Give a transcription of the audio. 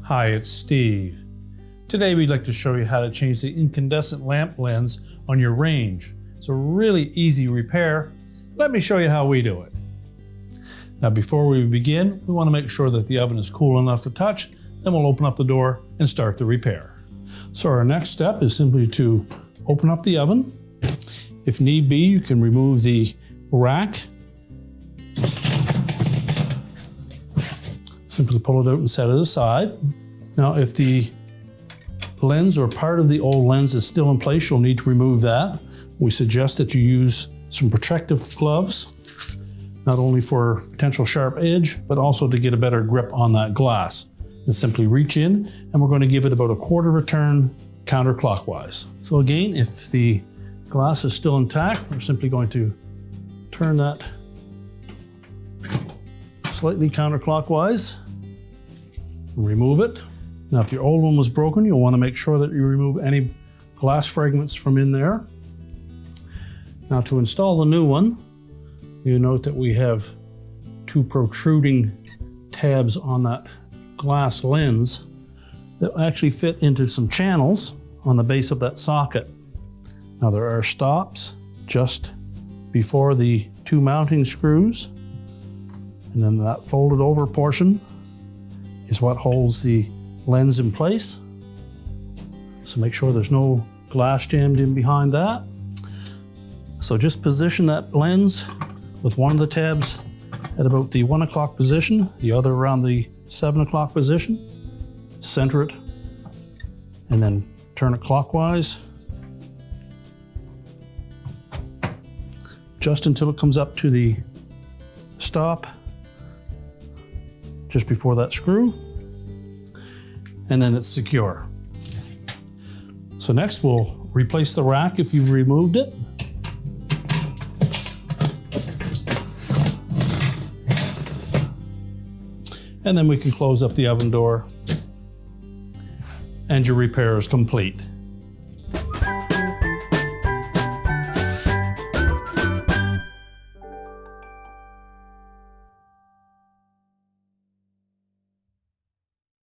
Hi, it's Steve. Today we'd like to show you how to change the incandescent lamp lens on your range. It's a really easy repair. Let me show you how we do it. Now before we begin, we want to make sure that the oven is cool enough to touch, then we'll open up the door and start the repair. So our next step is simply to open up the oven. If need be, you can remove the rack. Simply pull it out and set it aside. Now, if the lens or part of the old lens is still in place, you'll need to remove that. We suggest that you use some protective gloves, not only for potential sharp edge, but also to get a better grip on that glass. And simply reach in, and we're going to give it about a quarter of a turn counterclockwise. So again, if the glass is still intact, we're simply going to turn that slightly counterclockwise, remove it. Now, if your old one was broken, you'll want to make sure that you remove any glass fragments from in there. Now, to install the new one, you note that we have two protruding tabs on that glass lens that actually fit into some channels on the base of that socket. Now, there are stops just before the two mounting screws, and then that folded over portion is what holds the lens in place. So make sure there's no glass jammed in behind that. So just position that lens with one of the tabs at about the 1 o'clock position, the other around the 7 o'clock position. Center it and then turn it clockwise just until it comes up to the stop just before that screw, and then it's secure. So next we'll replace the rack if you've removed it. And then we can close up the oven door and your repair is complete.